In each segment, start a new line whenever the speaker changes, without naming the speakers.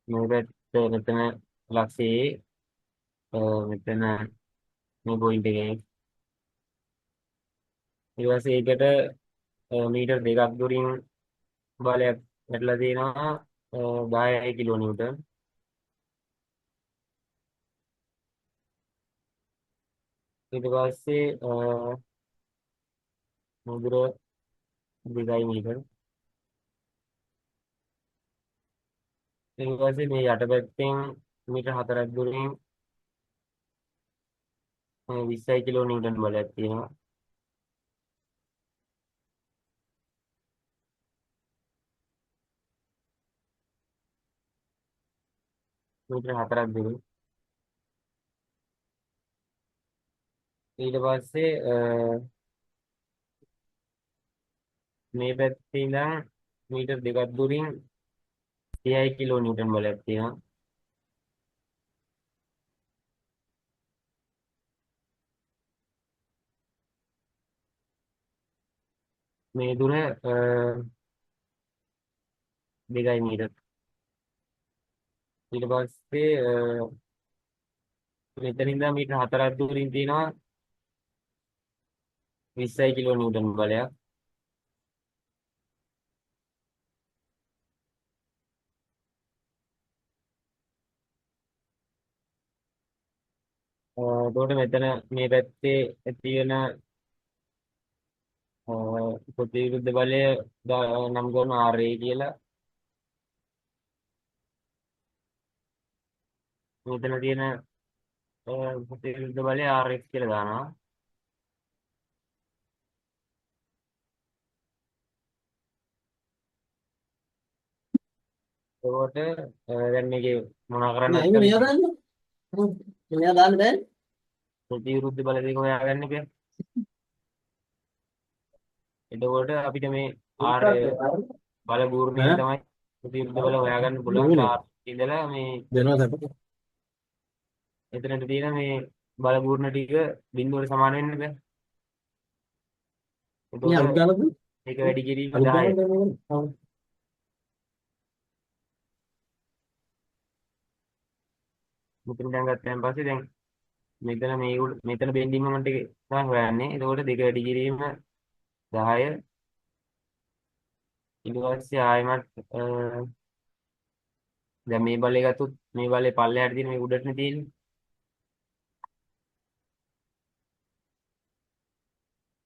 මේ පැත්ත මෙතන ලක්ෂයේ මෙතන මේ පොයින්ට් එකේ ඊට පස්සේ ඒකට මීටර් දෙකක් දුරින් බලයක් වැටලා තියෙනවා 10 කිලෝ නිව්ටන්. ඊට පස්සේ මුදුර 2 මීටර. ඊට පස්සේ මේ යටපැත්තෙන් මීටර 4ක් දුරින් 20 කිලෝ නිව්ටන් බලයක් තියෙනවා. මීටර 4ක් දුරින්. ඊට පස්සේ මේ පැත්තේ ඉඳන් මීටර දෙකක් දුරින් 30 කිලෝ නිව්ටන් බලයක් තියෙනවා. මේ දුර 2 මීටර. ඊට පස්සේ මෙතන ඉඳන් මීටර 4ක් දුරින් තියෙනවා 20 කිලෝ නිව්ටන් බලයක්. එතකොට මෙතන මේ පැත්තේ තියෙන ප්‍රතිවිරුද්ධ බලය නම් කරන RA කියලා. මෙතන තියෙන ප්‍රතිවිරුද්ධ බලය RX කියලා දානවා. එතකොට දැන් මේකේ මොනවා කරන්නද
අයින මෙයා
කරන්නේ?
දාන්න. මෙයා දාන්න බෑ.
ප්‍රතිවිරුද්ධ බල දෙක හොයාගන්න බෑ. එතකොට අපිට මේ R බල ගුර්ණයෙන්
ඈ
තමයි ප්‍රතිවිරුද්ධ බල හොයාගන්න පුළුවන්.
දුන්නේ
R ඉඳලා මේ
දෙනවා සැප.
එතනට තියෙන මේ බල ගුර්ණ ටික බිඳුවට සමාන වෙන්න බෑ.
මේ අලුත්
එතකොට
ගානක්
ඒක වැඩි කිරීම
අලුත්
10.
ගානක් දෙනවා.
මෙතන දැන් ගත්තන් පස්සේ දැන් මෙතන මේ මෙතන බෙන්ඩින් මොමන්ට් එක තමයි හොයන්නේ. එතකොට දෙක වැඩි කිරීම 10. ඊට පස්සේ ආයෙමත් දැන් මේ බලය ගත්තොත් මේ බලේ පල්ලෙහාට තියෙන මේ උඩටනේ තියෙන්නේ.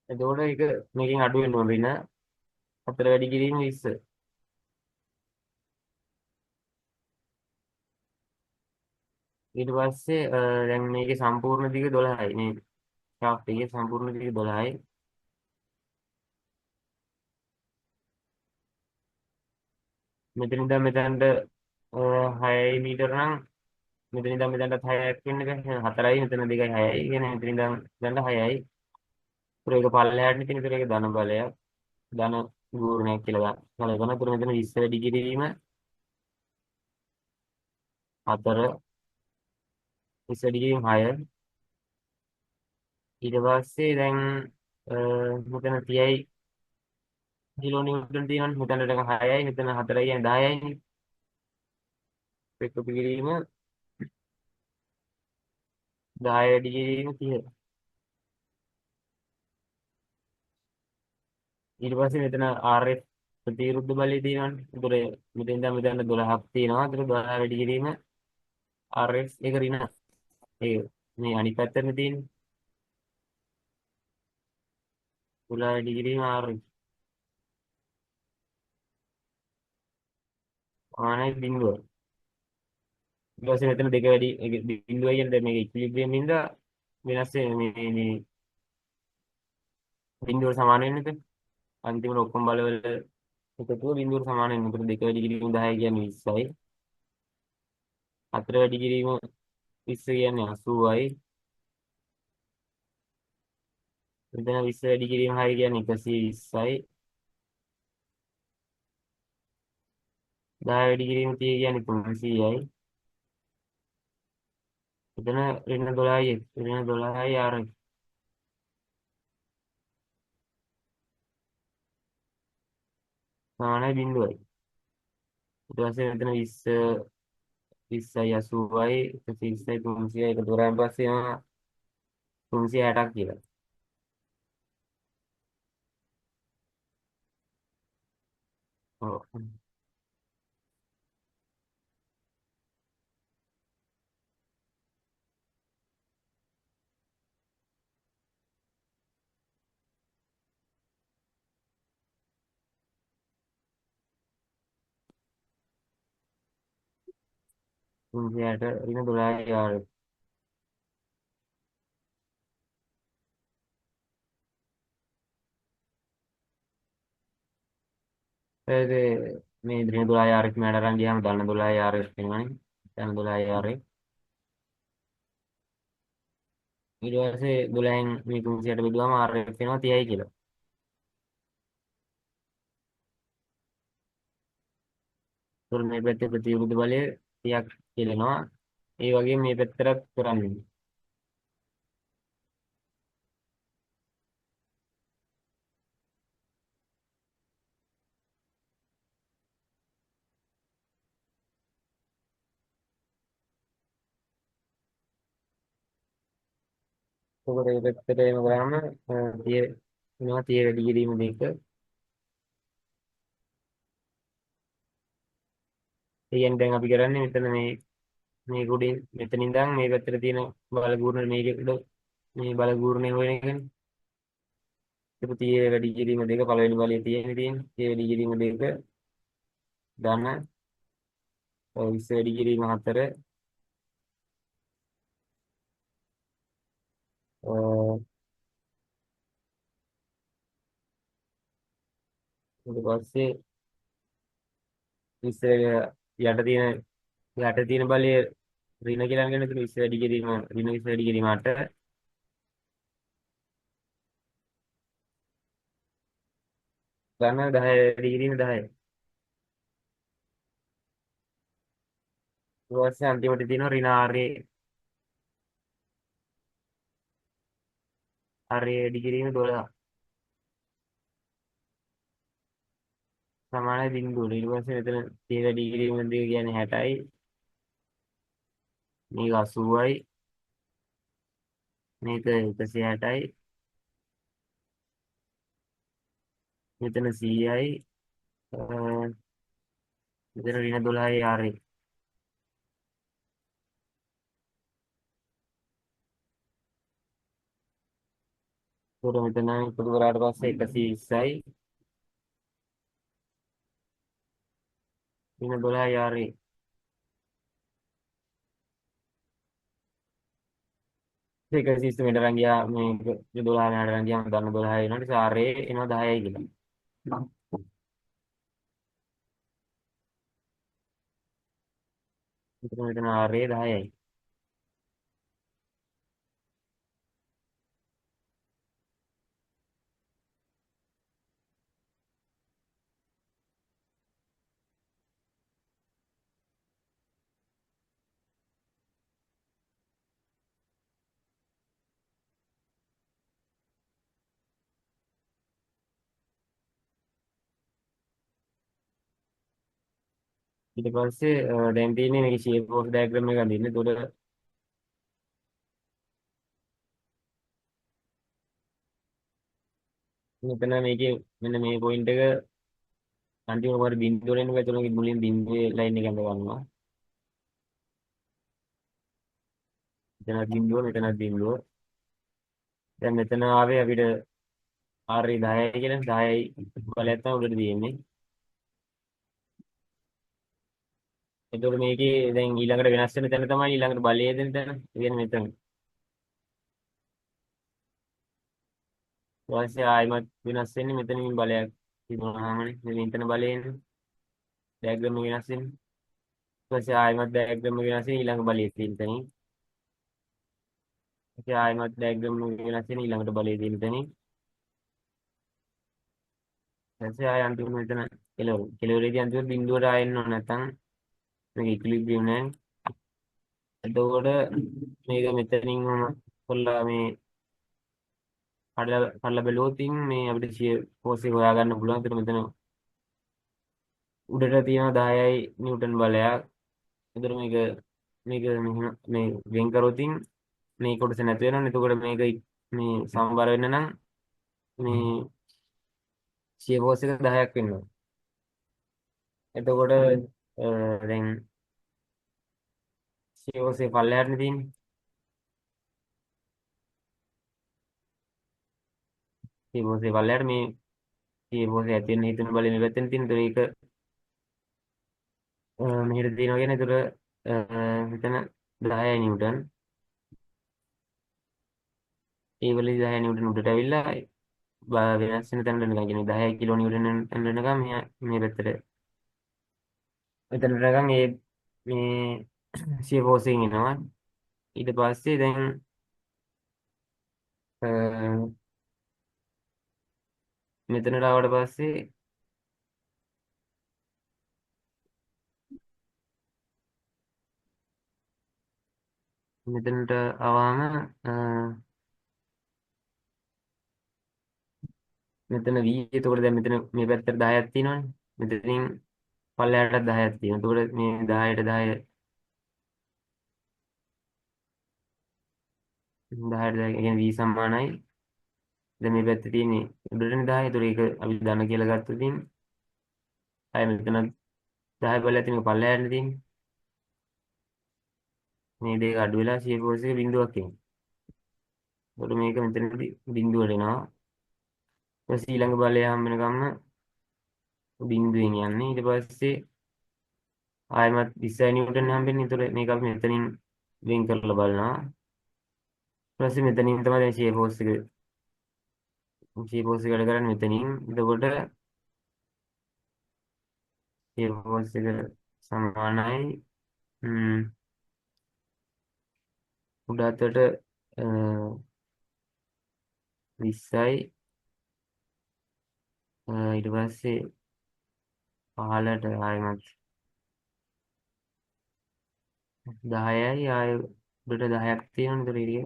එතකොට ඒක මේකෙන් අඩු වෙන්න ඕන වෙන 4 වැඩි කිරීම 20. ඊට පස්සේ දැන් මේකේ සම්පූර්ණ දිග 12යි. මේ ශාෆ්ට් එකේ සම්පූර්ණ දිග 12යි. මෙතන ඉඳන් මෙතනට 6 මීටර නම් මෙතන ඉඳන් මෙතනට 6ක් වෙන්න බෑ. 4යි මෙතන 2යි 6යි. කියන්නේ මෙතන ඉඳන් මෙතනට 6යි. ඒක පල්ලෙහාට තියෙන ඉතින් ඒක ධන බලයක්. ධන ගුණයක් කියලා ගන්න. ඒකන තුර මෙතන 20 වැඩි කිරීම 4 20 වැඩි කිරීම 6. ඊට පස්සේ දැන් මෙතන 30යි කිලෝ නිව්ටන් තියෙනවා. මෙතනට 6යි මෙතන 4යි කියන්නේ 10යි. එකතු කිරීම 10 වැඩි කිරීම 30. ඊට පස්සේ මෙතන RF ප්‍රතිවිරුද්ධ බලය තියෙනවානේ. ඒතර මෙතෙන් ඉඳන් මෙතන 12ක් තියෙනවා. ඒතර 12 වැඩි කිරීම RF එක ඍණ. ඒ මේ අනිත් පැත්තට තියෙන්නේ. 12 වැඩි කිරීම RF. ආනයි බිඳුව. ඊට පස්සේ මෙතන දෙක වැඩි බිඳුවයි කියන්නේ මේක ඉක්විලිබ්‍රියම් ඉඳලා වෙනස් වෙන මේ බිඳුවට සමාන වෙන්නේ. අන්තිමට ඔක්කොම බලවල එකතුව බිඳුවට සමාන වෙනවා. ඒතර දෙක වැඩි කිරීම 10 කියන්නේ 20යි. 4 වැඩි කිරීම 20 කියන්නේ 80යි. මෙතන 20 වැඩි කිරීම 6 කියන්නේ 120යි. 10 වැඩි කිරීම 30 කියන්නේ 300යි. එතන ඍණ 12යි ඍණ 12යි ආරයි. සමානයි බිඳුවයි. ඊට පස්සේ මෙතන 20 20යි 80යි 120යි 300යි එකතු කරාන් පස්සේ එනවා 360ක් කියලා. ඔව්. 360 ඍණ 12යි ආර. මේ ඍණ 12යි ආරෙත් මෙයාට අරන් ගියාම ධන 12යි ආරෙත් වෙනවනේ. ධන 12යි ආරේ. ඊට පස්සේ 12න් මේ 360 බෙදුවාම ආරෙත් වෙනවා 30යි කියලා. ඒතකොට මේ පැත්තේ ප්‍රතිවිරුද්ධ බලය 30ක් කියලනවා. ඒ වගේම මේ පැත්තට කරන්නේ. එතකොට මේ පැත්තට එම ගාම 30 වෙනවා 30 වැඩි කිරීම දෙක. ඒ කියන්නේ දැන් අපි කරන්නේ මෙතන මේ උඩින් මෙතනින් ඉඳන් මේ පැත්තට තියෙන බල ගුරුනේ මේකෙද මේ බල ගුරුනේ හොයන එකනේ. ඒක 30 වැඩි කිරීම දෙක පළවෙනි බලයේ තියෙන්නේ 30 වැඩි කිරීම දෙක ධන 20 වැඩි කිරීම 4 ඊට පස්සේ 20 යට තියෙන බලය ඍණ කියලා ගන්න. එතන 20 වැඩි කිරීම ඍණ 20 වැඩි කිරීම 8 ධන 10 වැඩි කිරීම 10. ඊට පස්සේ අන්තිමට තියෙනවා ඍණ ආර්ය වැඩි කිරීම 12 සමානයි බිංදුවට. ඊට පස්සේ මෙතන 30 වැඩි කිරීම දෙක කියන්නේ 60යි. මේක 80යි. මේක 160යි. මෙතන 100යි. මෙතන ඍණ 12යි ආරේ. ඒකට මෙතන එකතු කරාට පස්සේ 120යි. ඍණ 12යි ආරේ. ඒක 120 මෙතන අරන් ගියා මේ 12 මෙහාට අරන් ගියාම ධන 12 වෙනවා. ඊට පස්සේ ආරේ එනවා 10යි කියලා. මෙතන ආරේ 10යි. ඊට පස්සේ දැන් තියෙන්නේ මේක ෂේප් ෆෝස් ඩයග්‍රෑම් එක අඳින්න. ඒකට මෙතන මේකේ මෙන්න මේ පොයින්ට් එක අන්තිම වර බිඳුව වෙන එක. ඒතකොට මුලින් බිඳුවේ ලයින් එක අඳ ගන්නවා. මෙතන බිඳුව මෙතන බිඳුව. දැන් මෙතන ආවේ අපිට ආරේ 10යි කියලා. 10යි බලයක් තමයි උඩට තියෙන්නේ. එතකොට මේකේ දැන් ඊළඟට වෙනස් වෙන තැන තමයි ඊළඟට බලය දෙන තැන. ඒ කියන්නේ මෙතන. ඊට පස්සේ ආයිමත් වෙනස් වෙන්නේ මෙතනින් බලයක් තිබුණාමනේ. මෙතන බලයෙන් ඩයග්‍රෑම් එක වෙනස් වෙන්නේ. ඊට පස්සේ ආයිමත් ඩයග්‍රෑම් එක වෙනස් වෙන්නේ ඊළඟ බලයේ තියෙන තැනින්. ඊට පස්සේ ආයිමත් ඩයග්‍රෑම් එක වෙනස් වෙන්නේ ඊළඟට බලයේ තියෙන තැනින්. ඊට පස්සේ ආය අන්තිම මෙතන කෙලවරේදී අන්තිම බිඳුවට ආයෙන්න ඕන නැත්නම් මේක ඉක්විලිබ්‍රියම් නැහැ. එතකොට මේක මෙතනින් කොල්ලා මේ කඩලා බැලුවොත් මේ අපිට ෆෝස් එක හොයාගන්න පුළුවන්. ඒතර මෙතන උඩට තියෙනවා 10යි නිව්ටන් බලයක්. එතකොට මේක මේ වෙන් කරොතින් මේ කොටස නැති වෙනවා. එතකොට මේක මේ සමබර වෙන්න නම් මේ ෂියර් ෆෝස් එක 10ක් වෙනවා. එතකොට දැන් ෂියර් ෆෝස් එක පල්ලෙහාටනේ තියෙන්නේ. ෂියර් ෆෝස් එක පල්ලෙහාට මේ ෂියර් ෆෝස් එක ඇති වෙන හිතන බලය මේ පැත්තෙන් තියෙන. එතකොට ඒක මෙහෙට තියෙනවා කියන්නේ. එතකොට මෙතන 10යි නිව්ටන්. ඒ වලදී 10 නිව්ටන් උඩට ඇවිල්ලා වෙනස් වෙන තැනට නිකන් කියන්නේ 10 කිලෝ නිව්ටන් යනකම් මේ පැත්තට මෙතනට නිකන් මේ ෂියර් ෆෝස් එකකින් එනවා. ඊට පස්සේ දැන් අ, මෙතනට ආවට පස්සේ මෙතනට ආවම අ, මෙතන V එතකොට දැන් මෙතන මේ පැත්තට 10ක් තියෙනවනේ. මෙතනින් පල්ලෙහාටත් 10ක් තියෙනවා. එතකොට මේ 10ට 10 10ට 10 කියන්නේ V සමානයි. දැන් මේ පැත්තේ තියෙන්නේ උඩටනේ 10. ඒතකොට ඒක අපි ධන කියලා ගත්තොත් අය මෙතන 10 බලයක් තියෙන එක පල්ලෙහාටනේ තියෙන්නේ. මේ දෙක අඩු වෙලා ෂියර් ෆෝස් එක බිඳුවක් එනවා. එතකොට මේක මෙතනදී බිඳුවට එනවා. ඊට ඊළඟ බලය හම්බ වෙනකම්ම බිඳුවෙන් යන්නේ. ඊට පස්සේ ආයෙමත් 20 නිව්ටන් හම්බෙන්නේ. ඒතකොට මේක අපි මෙතනින් වෙන් කරලා බලනවා. ඊට පස්සේ මෙතනින් තමයි දැන් ෂියර් ෆෝස් එක වැඩ කරන්නේ මෙතනින්. එතකොට ෂියර් ෆෝස් එක සමානයි උඩ අතට 20යි ඊට පස්සේ පහළට ආයෙමත් 10යි ආයෙ උඩට 10ක් තියෙනවනේ.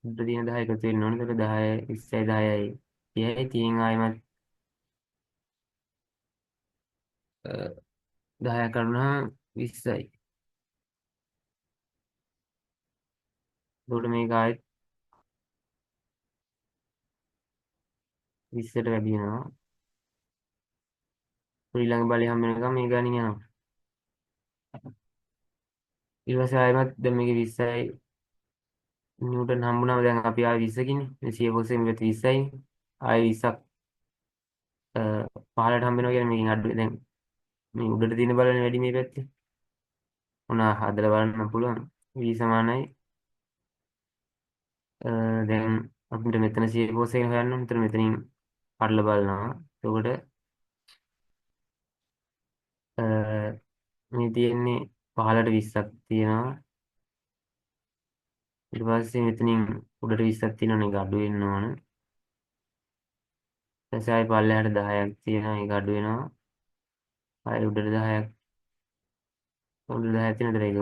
ඒතර උඩ තියෙන 10 එකතු වෙන්න ඕනේ. ඒතර 10 20යි 10යි 30යි 30න් ආයෙමත් 10 කරනවා 20යි. එතකොට මේක ආයෙත් 20ට වැඩි වෙනවා. ඊළඟ බලය හම්බ වෙනකම් මේ ගණන් යනවා. ඊට පස්සේ ආයෙමත් දැන් මේක 20යි නිව්ටන් හම්බුනම දැන් අපි ආයෙ 20කින් මේ ෂියර් ෆෝස් එකෙන් මෙතන 20යි ආයෙ 20ක් පහළට හම්බ වෙනවා කියන්නේ මේකෙන් අඩු දැන් මේ උඩට තියෙන බලනේ වැඩි මේ පැත්තේ. මොනවා හදලා බලන්න පුළුවන්. V සමානයි දැන් අපිට මෙතන ෂියර් ෆෝස් එක හොයන්න ඕනේ. මෙතන මෙතනින් කඩලා බලනවා. එතකොට මේ තියෙන්නේ 15ට 20ක් තියෙනවා. ඊට පස්සේ මෙතනින් උඩට 20ක් තියෙනවනේ. ඒක අඩු වෙන්න ඕන. ඊට පස්සේ ආයෙ පල්ලෙහාට 10ක් තියෙනවා. ඒක අඩු වෙනවා. ආයෙ උඩට 10ක් උඩට 10ක් තියෙනතර ඒක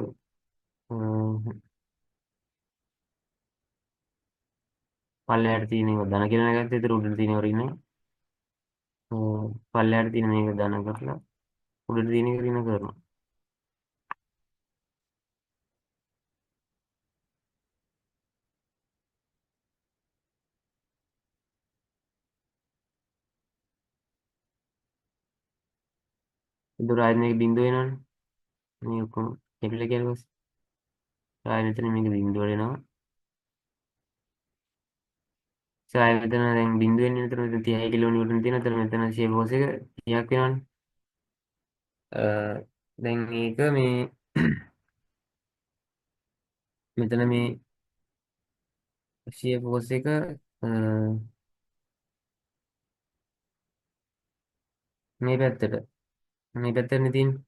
පල්ලෙහාට තියෙන එක ධන කියලා ගත්තා. ඒතර උඩට තියෙන ඍණ පල්ලෙහාට තියෙන මේක ධන කරලා උඩට තියෙන එක ඍණ කරනවා. ඒතර ආයෙ මේක බිඳුව වෙනවනේ. මේ ඔක්කොම කැපිලා ගියාට පස්සේ ආයෙ මෙතන මේක බිඳුවට එනවා. සාය මෙතන දැන් බිඳුව වෙන්නේ මෙතන 30 කිලෝ නිව්ටන් තියෙන. එතන මෙතන ෂේප් ෆෝස් එක 30ක් වෙනවනේ. දැන් මේක මේ මෙතන මේ ෂේප් ෆෝස් එක මේ පැත්තටනේ තියෙන්නේ.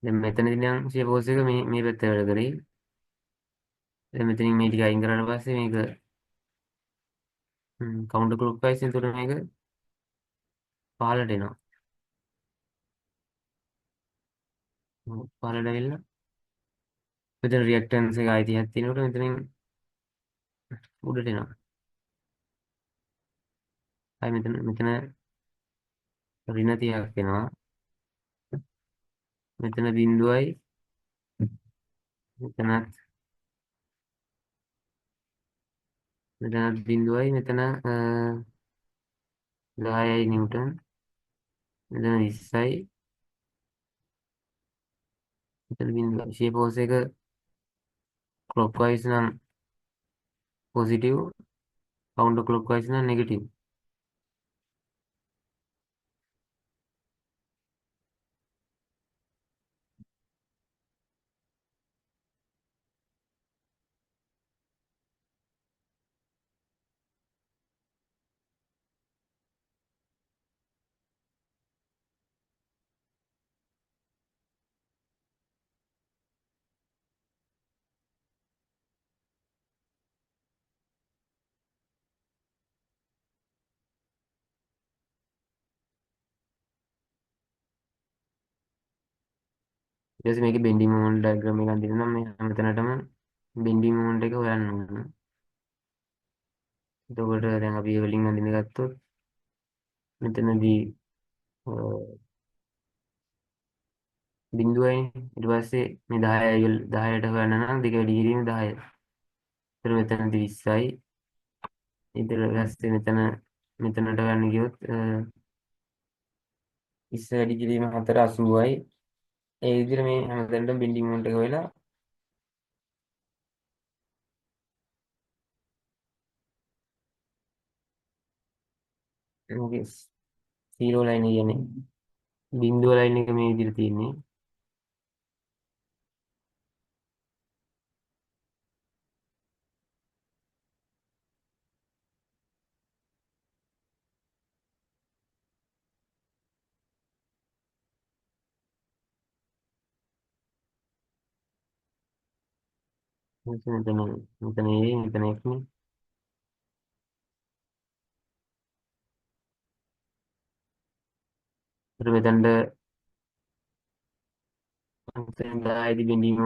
දැන් මෙතනදී නම් ෂේප් ෆෝස් එක මේ පැත්තට වැඩ කරේ. දැන් මෙතනින් මේ ටික අයින් කරාට පස්සේ මේක කවුන්ටර් ක්ලොක්වයිස් එතකොට මේක පහළට එනවා. පහළට ඇවිල්ලා මෙතන රියැක්ටන්ස් එක ආයෙ 30ක් තියෙනකොට මෙතනින් උඩට එනවා. ආයි මෙතන ඍණ 30ක් එනවා. මෙතන බිඳුවයි මෙතනත් බිඳුවයි මෙතන 10යි නිව්ටන්. මෙතන 20යි. මෙතන බිඳුවයි. ෂේප් ෆෝස් එක ක්ලොක්වයිස් නම් පොසිටිව්, කවුන්ටර් ක්ලොක්වයිස් නම් නෙගටිව්. ඊට පස්සේ මේකේ බෙන්ඩින් මොමන්ට් ඩයග්‍රෑම් එකක් දෙනවා. මේ හැමතැනටම බෙන්ඩින් මොමන්ට් එක හොයන්න ඕන. එතකොට දැන් අපි ඒ වලින් අඳින්න ගත්තොත් මෙතනදී අ, බිඳුවයි. ඊට පස්සේ මේ 10ට හොයන්න නම් දෙක වැඩි කිරීම 10. ඊට මෙතනදී 20යි. ඊට පස්සේ මෙතනට ගන්න ගියොත් 20 වැඩි කිරීම 4 80යි. ඒ විදිහට මේ හැමතැනටම බෙන්ඩින් මොමන්ට් එක හොයලා මේකේ 0 ලයින් එක කියන්නේ බිඳුව ලයින් එක මේ විදිහට තියෙන්නේ. මෙතන A මෙතන F නේ. ඊට මෙතනට 10යි බෙන්ඩින්